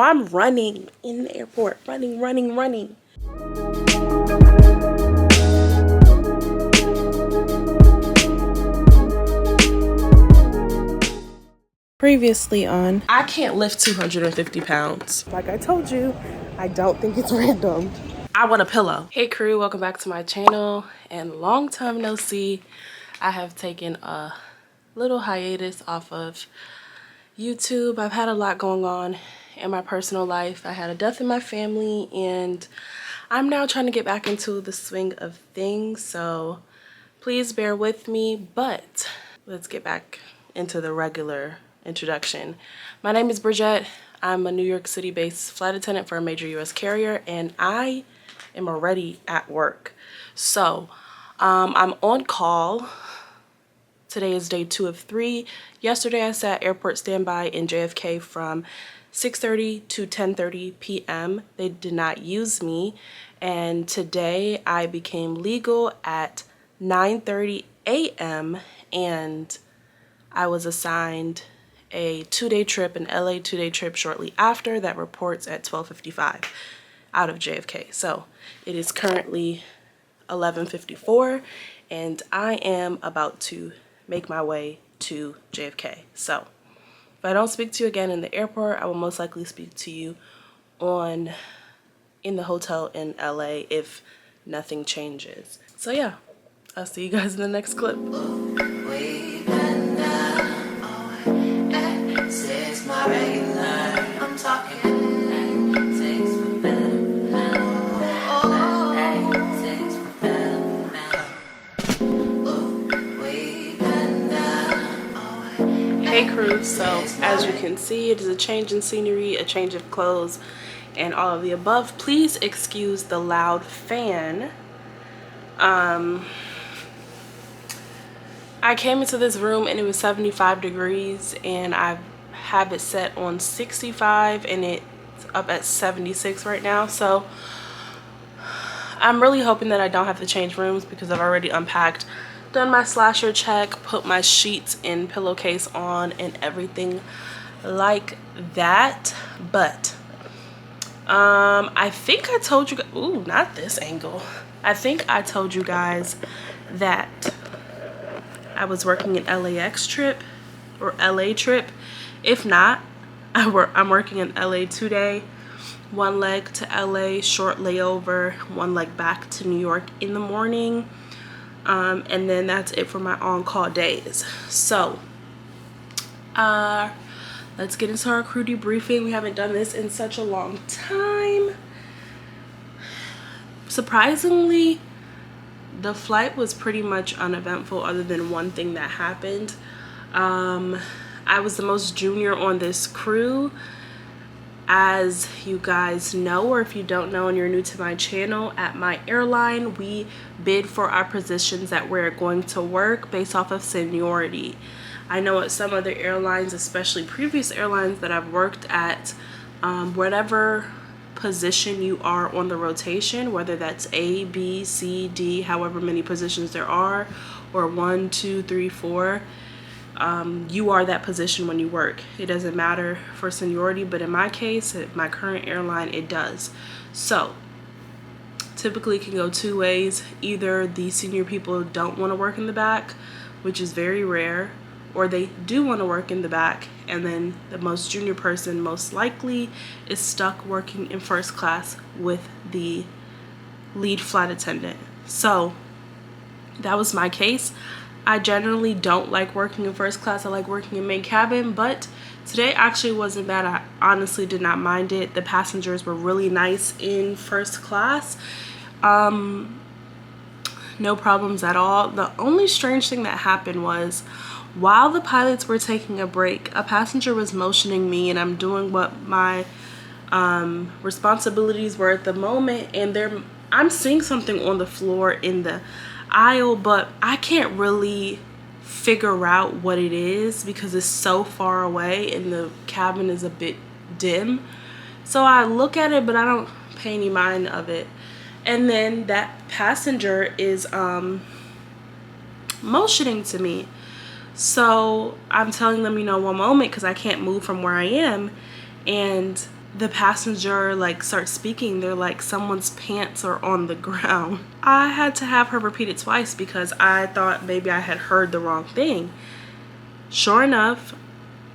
So I'm running in the airport, running. Previously on, I can't lift 250 pounds. Like I told you, I don't think it's random. I want a pillow. Hey crew, welcome back to my channel, and long time no see. I have taken a little hiatus off of YouTube. I've had a lot going on in my personal life. I had a death in my family, and I'm now trying to get back into the swing of things, so please bear with me. But let's get back into the regular introduction. My name is Bridgette. I'm a New York City based flight attendant for a major US carrier, and I am already at work. So I'm on call. Today is day 2 of 3. Yesterday I sat airport standby in JFK from 6:30 to 10:30 p.m. They did not use me, and today I became legal at 9:30 a.m. and I was assigned a 2-day trip, an LA 2-day trip shortly after that reports at 12:55 out of JFK. So it is currently 11:54 and I am about to make my way to JFK. So if I don't speak to you again in the airport, I will most likely speak to you in the hotel in LA if nothing changes. So yeah, I'll see you guys in the next clip. I'm talking. Hey crew, so as you can see, it is a change in scenery, a change of clothes, and all of the above. Please excuse the loud fan. I came into this room and it was 75 degrees, and I have it set on 65 and it's up at 76 right now. So I'm really hoping that I don't have to change rooms because I've already unpacked, done my slasher check, put my sheets in pillowcase on and everything like that. But I think I told you guys, ooh, not this angle. I think I told you guys that I was working an LAX trip or LA trip. If not, I'm working an LA 2-day, one leg to LA, short layover, one leg back to New York in the morning. And then that's it for my on-call days. So let's get into our crew debriefing. We haven't done this in such a long time. Surprisingly, the flight was pretty much uneventful other than one thing that happened. I was the most junior on this crew. As you guys know, or if you don't know and you're new to my channel, at my airline we bid for our positions that we're going to work based off of seniority. I know at some other airlines, especially previous airlines that I've worked at, whatever position you are on the rotation, whether that's A, B, C, D, however many positions there are, or 1, 2, 3, 4, you are that position when you work. It doesn't matter for seniority, but in my case, at my current airline, it does. So typically it can go two ways. Either the senior people don't want to work in the back, which is very rare, or they do want to work in the back, and then the most junior person most likely is stuck working in first class with the lead flight attendant. So that was my case. I generally don't like working in first class. I like working in main cabin, but today actually wasn't bad. I honestly did not mind it. The passengers were really nice in first class. No problems at all. The only strange thing that happened was while the pilots were taking a break, a passenger was motioning me, and I'm doing what my responsibilities were at the moment, and I'm seeing something on the floor in the aisle, but I can't really figure out what it is because it's so far away and the cabin is a bit dim. So I look at it, but I don't pay any mind of it. And then that passenger is motioning to me. So I'm telling them, one moment, because I can't move from where I am. And the passenger like starts speaking. They're like, someone's pants are on the ground. I had to have her repeat it twice because I thought maybe I had heard the wrong thing. Sure enough,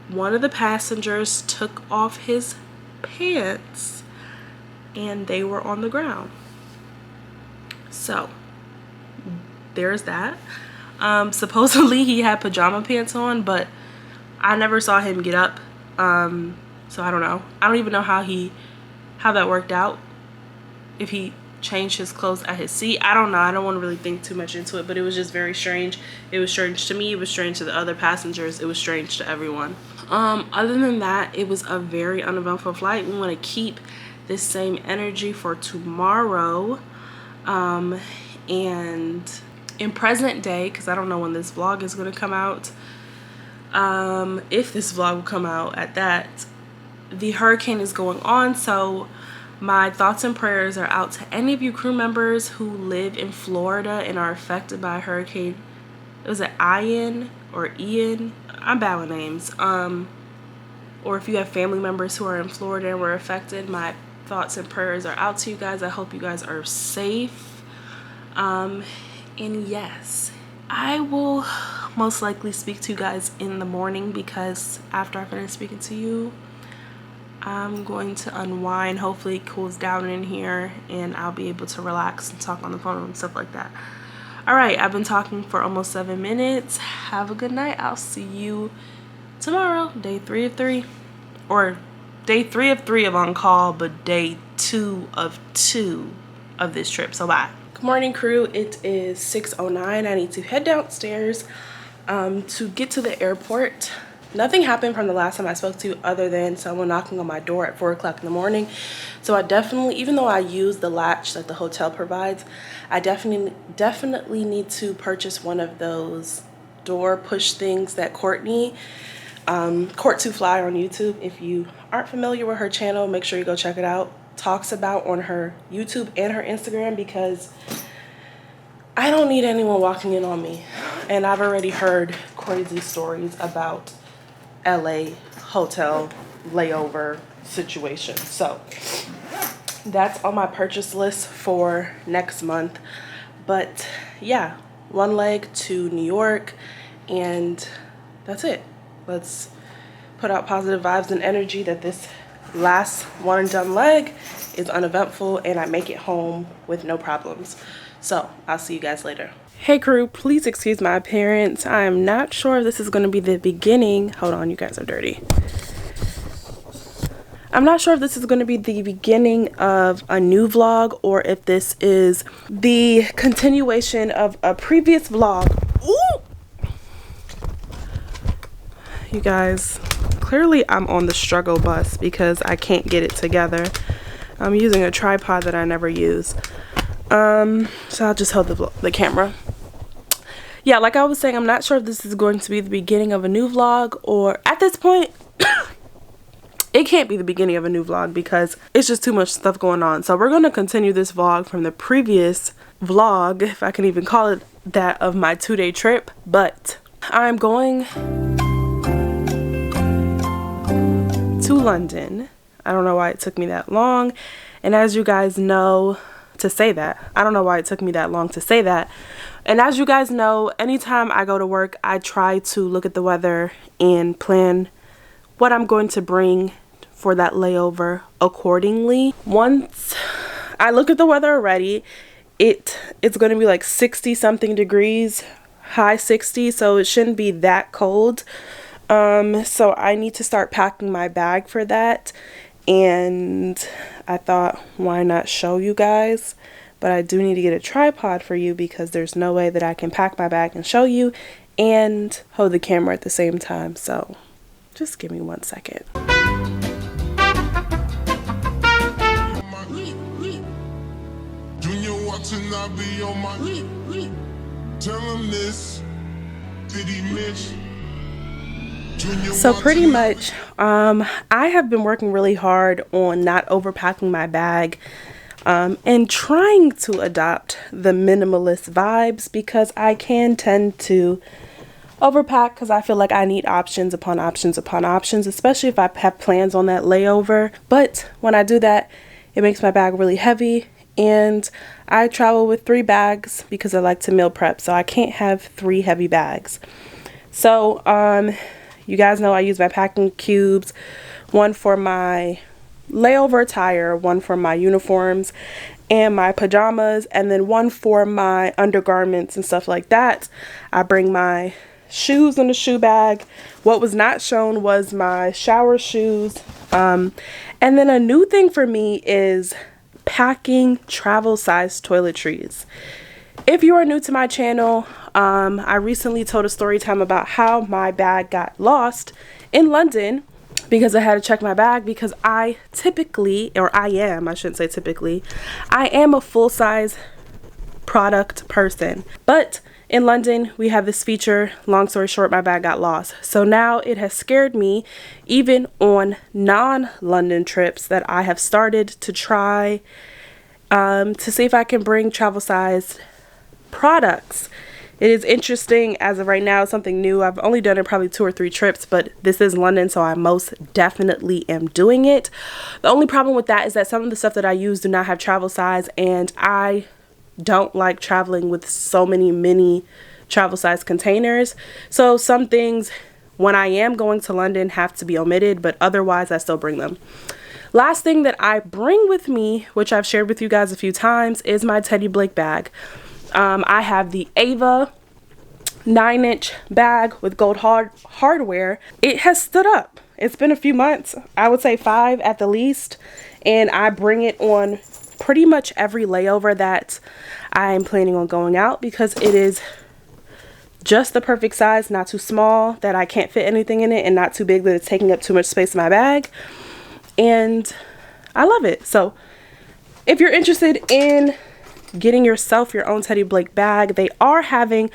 one of the passengers took off his pants and they were on the ground. So there's that. Supposedly he had pajama pants on, but I never saw him get up. So I don't know. I don't even know how that worked out. If he changed his clothes at his seat, I don't know. I don't want to really think too much into it, but it was just very strange. It was strange to me. It was strange to the other passengers. It was strange to everyone. Other than that, it was a very uneventful flight. We want to keep this same energy for tomorrow. And in present day, because I don't know when this vlog is going to come out, if this vlog will come out at that, the hurricane is going on. So my thoughts and prayers are out to any of you crew members who live in Florida and are affected by Hurricane, was it Ian or Ian? I'm bad with names. Or if you have family members who are in Florida and were affected, my thoughts and prayers are out to you guys. I hope you guys are safe. And yes, I will most likely speak to you guys in the morning, because after I finish speaking to you, I'm going to unwind. Hopefully it cools down in here and I'll be able to relax and talk on the phone and stuff like that. All right, I've been talking for almost 7 minutes. Have a good night. I'll see you tomorrow, day 3 of 3, or day 3 of 3 of on call, but day 2 of 2 of this trip. So bye. Good morning, crew. It is 6:09. I need to head downstairs to get to the airport. Nothing happened from the last time I spoke to you other than someone knocking on my door at 4 o'clock in the morning. So I definitely, even though I use the latch that the hotel provides, I definitely need to purchase one of those door push things that Courtney, Court to Fly on YouTube, if you aren't familiar with her channel, make sure you go check it out, talks about on her YouTube and her Instagram, because I don't need anyone walking in on me. And I've already heard crazy stories about LA hotel layover situation. So that's on my purchase list for next month. But yeah, one leg to New York, and that's it. Let's put out positive vibes and energy that this last one and done leg is uneventful and I make it home with no problems. So I'll see you guys later. Hey crew, please excuse my appearance. I am not sure if this is going to be the beginning. Hold on, you guys are dirty. I'm not sure if this is going to be the beginning of a new vlog or if this is the continuation of a previous vlog. Ooh! You guys, clearly I'm on the struggle bus because I can't get it together. I'm using a tripod that I never use. So I'll just hold the camera. Yeah, like I was saying, I'm not sure if this is going to be the beginning of a new vlog, or at this point it can't be the beginning of a new vlog because it's just too much stuff going on. So we're going to continue this vlog from the previous vlog, if I can even call it that, of my 2-day trip. But I'm going to London. I don't know why it took me that long. And as you guys know, to say that, I don't know why it took me that long to say that. And as you guys know, anytime I go to work, I try to look at the weather and plan what I'm going to bring for that layover accordingly. Once I look at the weather already, it's going to be like 60 something degrees, high 60s, so it shouldn't be that cold. So I need to start packing my bag for that. And I thought, why not show you guys? But I do need to get a tripod for you because there's no way that I can pack my bag and show you and hold the camera at the same time. So just give me 1 second. So pretty much, I have been working really hard on not overpacking my bag and trying to adopt the minimalist vibes, because I can tend to overpack because I feel like I need options upon options upon options, especially if I have plans on that layover. But when I do that, it makes my bag really heavy, and I travel with 3 bags because I like to meal prep, so I can't have 3 heavy bags. So you guys know I use my packing cubes, one for my layover attire, one for my uniforms and my pajamas, and then one for my undergarments and stuff like that. I bring my shoes in the shoe bag. What was not shown was my shower shoes. And then a new thing for me is packing travel size toiletries. If you are new to my channel, I recently told a story time about how my bag got lost in London because I had to check my bag because I shouldn't say typically, I am a full-size product person. But in London, we have this feature, long story short, my bag got lost. So now it has scared me, even on non-London trips, that I have started to try to see if I can bring travel-sized products. It is interesting as of right now, something new. I've only done it probably 2 or 3 trips, but this is London, so I most definitely am doing it. The only problem with that is that some of the stuff that I use do not have travel size, and I don't like traveling with so many mini travel size containers. So some things, when I am going to London, have to be omitted, but otherwise I still bring them. Last thing that I bring with me, which I've shared with you guys a few times, is my Teddy Blake bag. I have the Ava 9-inch bag with gold hardware. It has stood up. It's been a few months, I would say 5 at the least, and I bring it on pretty much every layover that I'm planning on going out because it is just the perfect size, not too small that I can't fit anything in it, and not too big that it's taking up too much space in my bag. And I love it. So if you're interested in getting yourself your own Teddy Blake bag, they are having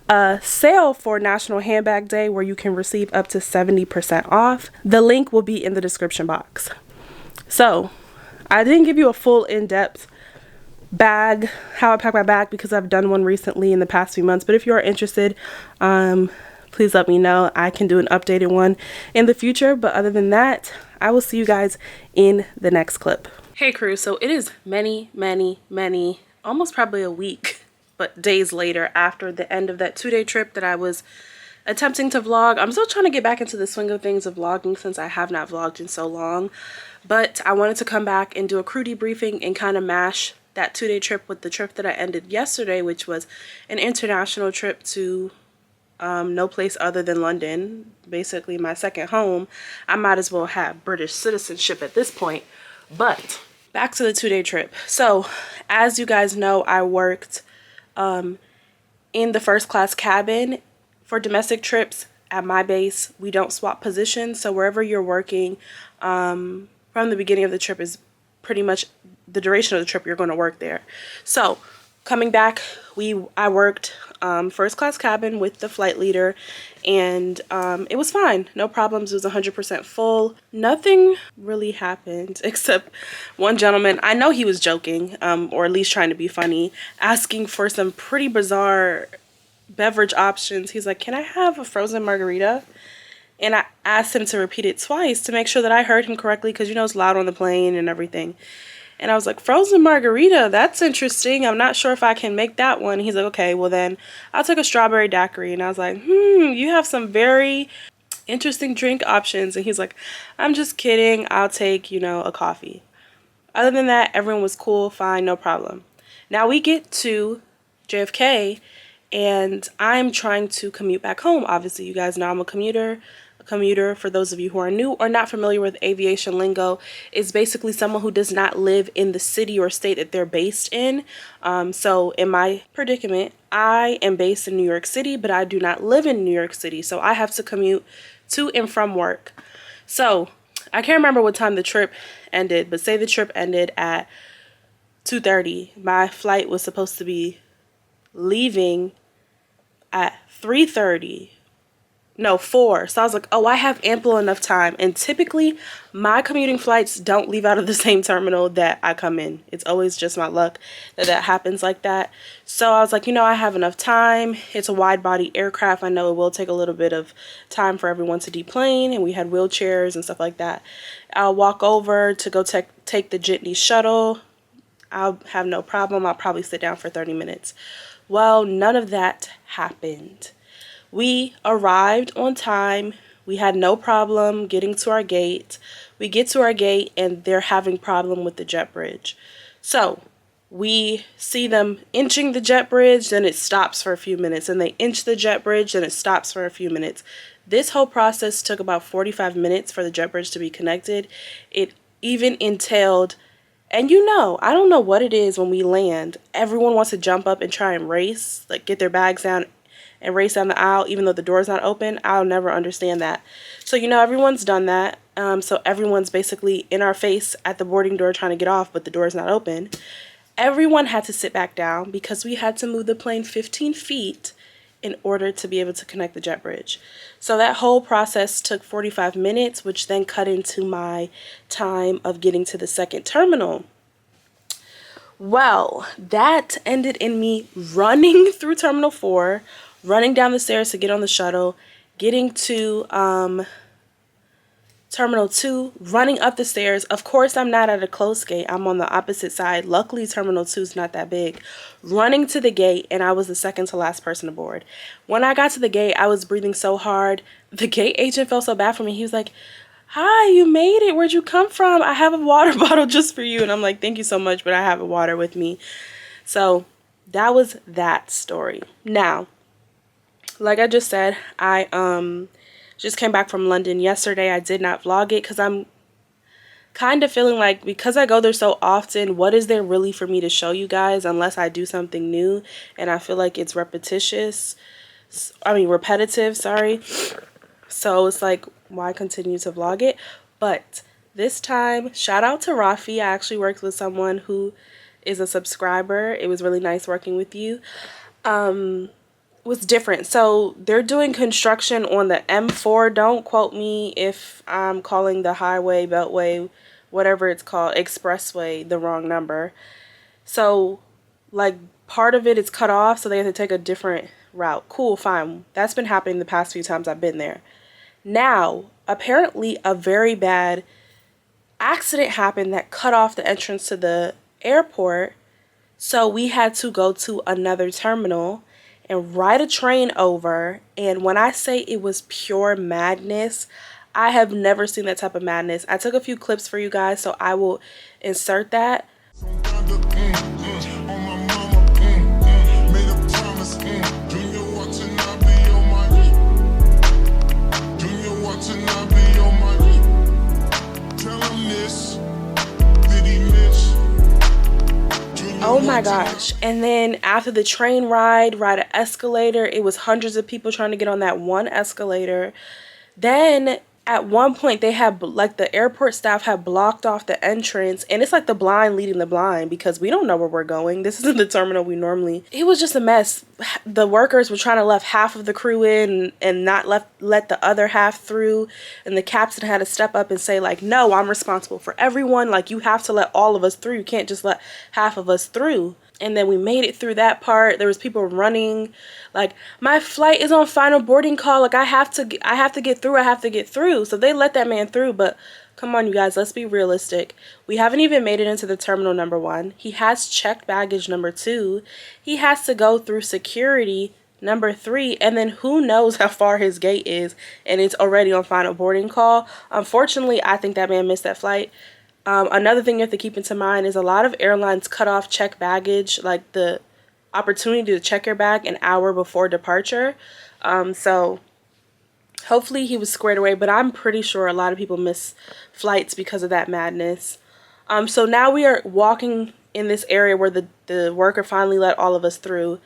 a sale for National Handbag Day where you can receive up to 70% off. The link will be in the description box. So I didn't give you a full in-depth bag, how I pack my bag, because I've done one recently in the past few months, but if you are interested, please let me know. I can do an updated one in the future, but other than that, I will see you guys in the next clip. Hey crew, so it is many, almost probably a week, but days later after the end of that 2-day trip that I was attempting to vlog. I'm still trying to get back into the swing of things of vlogging since I have not vlogged in so long, but I wanted to come back and do a crew debriefing and kind of mash that 2-day trip with the trip that I ended yesterday, which was an international trip to no place other than London, basically my second home. I might as well have British citizenship at this point. But back to the 2-day trip. So as you guys know, I worked in the first class cabin. For domestic trips at my base, we don't swap positions, so wherever you're working from the beginning of the trip is pretty much the duration of the trip you're going to work there. So coming back, I worked first class cabin with the flight leader, and it was fine, no problems. It was 100% full. Nothing really happened except one gentleman, I know he was joking, or at least trying to be funny, asking for some pretty bizarre beverage options. He's like, "Can I have a frozen margarita?" And I asked him to repeat it twice to make sure that I heard him correctly, because you know it's loud on the plane and everything. And I was like, "Frozen margarita, that's interesting. I'm not sure if I can make that one." He's like, "Okay, well then I'll take a strawberry daiquiri." And I was like, "You have some very interesting drink options." And he's like, "I'm just kidding. I'll take, a coffee." Other than that, everyone was cool, fine, no problem. Now we get to JFK, and I'm trying to commute back home. Obviously, you guys know I'm a commuter. A commuter, for those of you who are new or not familiar with aviation lingo, is basically someone who does not live in the city or state that they're based in. So in my predicament, I am based in New York City, but I do not live in New York City. So I have to commute to and from work. So I can't remember what time the trip ended, but say the trip ended at 2:30. My flight was supposed to be leaving at 3:30 No, 4. So I was like, oh, I have ample enough time. And typically my commuting flights don't leave out of the same terminal that I come in. It's always just my luck that that happens like that. So I was like, you know, I have enough time. It's a wide body aircraft. I know it will take a little bit of time for everyone to deplane, and we had wheelchairs and stuff like that. I'll walk over to go take the jitney shuttle. I'll have no problem. I'll probably sit down for 30 minutes. Well, none of that happened. We arrived on time. We had no problem getting to our gate. We get to our gate and they're having problem with the jet bridge. So we see them inching the jet bridge, then it stops for a few minutes. And they inch the jet bridge, then it stops for a few minutes. This whole process took about 45 minutes for the jet bridge to be connected. It even entailed, and you know, I don't know what it is when we land. Everyone wants to jump up and try and race, like get their bags down and race down the aisle even though the door's not open. I'll never understand that. So, you know, everyone's done that. So everyone's basically in our face at the boarding door trying to get off, but the door's not open. Everyone had to sit back down because we had to move the plane 15 feet in order to be able to connect the jet bridge. So that whole process took 45 minutes, which then cut into my time of getting to the second terminal. Well, that ended in me running through Terminal 4, running down the stairs to get on the shuttle, getting to Terminal 2, running up the stairs. Of course, I'm not at a closed gate. I'm on the opposite side. Luckily, Terminal 2 is not that big. Running to the gate, and I was the second to last person aboard. When I got to the gate, I was breathing so hard. The gate agent felt so bad for me. He was like, "Hi, you made it. Where'd you come from? I have a water bottle just for you." And I'm like, "Thank you so much, but I have a water with me." So that was that story. Now, like I just said, I just came back from London yesterday. I did not vlog it because I'm kind of feeling like, because I go there so often, what is there really for me to show you guys unless I do something new? And I feel like it's repetitive, sorry. So it's like, why continue to vlog it? But this time, shout out to Rafi. I actually worked with someone who is a subscriber. It was really nice working with you. Was different. So they're doing construction on the M4. Don't quote me if I'm calling the highway, beltway, whatever it's called, expressway, the wrong number. So like part of it is cut off, so they have to take a different route. Cool, fine. That's been happening the past few times I've been there. Now, apparently a very bad accident happened that cut off the entrance to the airport. So we had to go to another terminal and ride a train over. And when I say it was pure madness, I have never seen that type of madness. I took a few clips for you guys, so I will insert that. Oh my gosh. And then after the train ride an escalator. It was hundreds of people trying to get on that one escalator. Then at one point they had, like, the airport staff had blocked off the entrance, and it's like the blind leading the blind because we don't know where we're going. This isn't the terminal we normally. It was just a mess. The workers were trying to let half of the crew in and not let the other half through, and the captain had to step up and say, like, "No, I'm responsible for everyone. Like, you have to let all of us through. You can't just let half of us through." And then we made it through that part. There was people running, like, "My flight is on final boarding call. Like, I have to get through. So they let that man through. But come on, you guys, let's be realistic. We haven't even made it into the terminal number 1. He has checked baggage number 2. He has to go through security number 3. And then who knows how far his gate is, and it's already on final boarding call. Unfortunately, I think that man missed that flight. Another thing you have to keep into mind is a lot of airlines cut off check baggage, like the opportunity to check your bag, an hour before departure. So hopefully he was squared away, but I'm pretty sure a lot of people miss flights because of that madness. So now we are walking in this area where the worker finally let all of us through.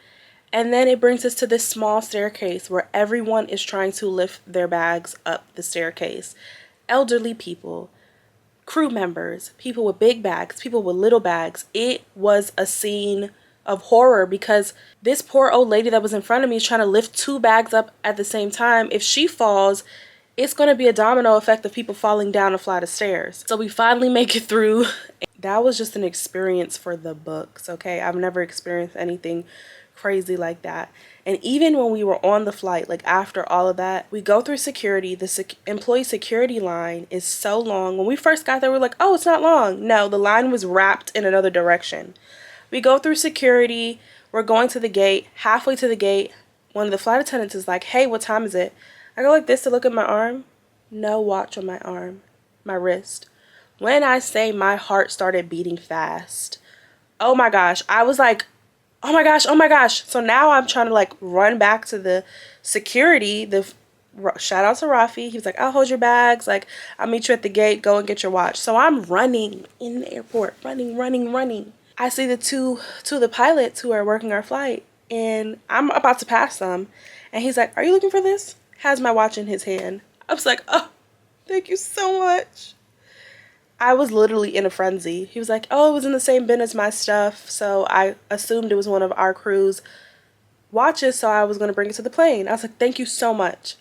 And then it brings us to this small staircase where everyone is trying to lift their bags up the staircase. Elderly people, crew members, people with big bags, people with little bags. It was a scene of horror, because this poor old lady that was in front of me is trying to lift 2 bags up at the same time. If she falls, it's going to be a domino effect of people falling down a flight of stairs. So we finally make it through. That was just an experience for the books, okay? I've never experienced anything crazy like that. And even when we were on the flight, like after all of that, we go through security. The employee security line is so long. When we first got there, we were like, oh, it's not long. No, the line was wrapped in another direction. We go through security. We're going to the gate. Halfway to the gate, one of the flight attendants is like, hey, what time is it? I go like this to look at my arm. No watch on my arm, my wrist. When I say my heart started beating fast, oh my gosh, I was like, oh my gosh, oh my gosh. So now I'm trying to like run back to the security. Shout out to Rafi. He was like, I'll hold your bags. Like, I'll meet you at the gate. Go and get your watch. So I'm running in the airport, running. I see two of the pilots who are working our flight, and I'm about to pass them. And he's like, are you looking for this? Has my watch in his hand. I was like, oh, thank you so much. I was literally in a frenzy. He was like, oh, it was in the same bin as my stuff. So I assumed it was one of our crew's watches, so I was going to bring it to the plane. I was like, thank you so much.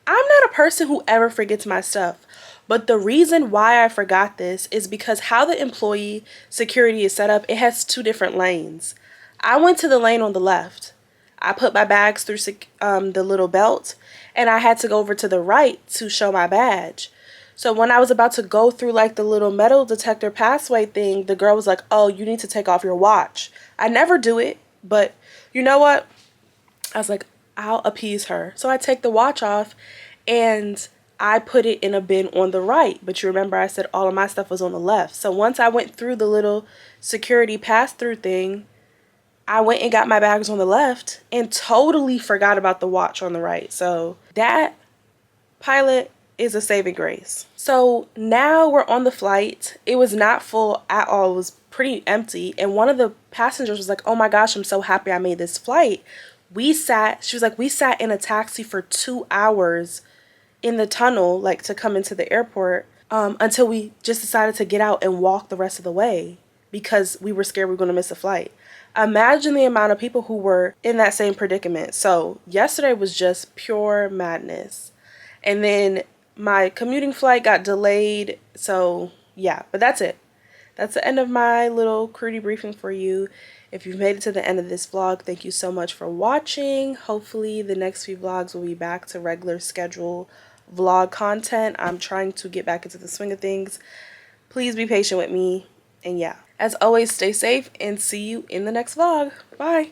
I'm not a person who ever forgets my stuff. But the reason why I forgot this is because how the employee security is set up, it has 2 different lanes. I went to the lane on the left. I put my bags through the little belt, and I had to go over to the right to show my badge. So when I was about to go through like the little metal detector passway thing, the girl was like, oh, you need to take off your watch. I never do it, but you know what? I was like, I'll appease her. So I take the watch off and I put it in a bin on the right. But you remember I said all of my stuff was on the left. So once I went through the little security pass-through thing, I went and got my bags on the left and totally forgot about the watch on the right. So that pilot is a saving grace. So now we're on the flight. It was not full at all. It was pretty empty. And one of the passengers was like, oh my gosh, I'm so happy I made this flight. She was like, we sat in a taxi for 2 hours in the tunnel, like to come into the airport, until we just decided to get out and walk the rest of the way because we were scared we were going to miss a flight. Imagine the amount of people who were in that same predicament. So yesterday was just pure madness. And then my commuting flight got delayed. So yeah, but that's it. That's the end of my little crew debriefing for you. If you've made it to the end of this vlog, thank you so much for watching. Hopefully the next few vlogs will be back to regular schedule vlog content. I'm trying to get back into the swing of things. Please be patient with me. And yeah, as always, stay safe and see you in the next vlog. Bye.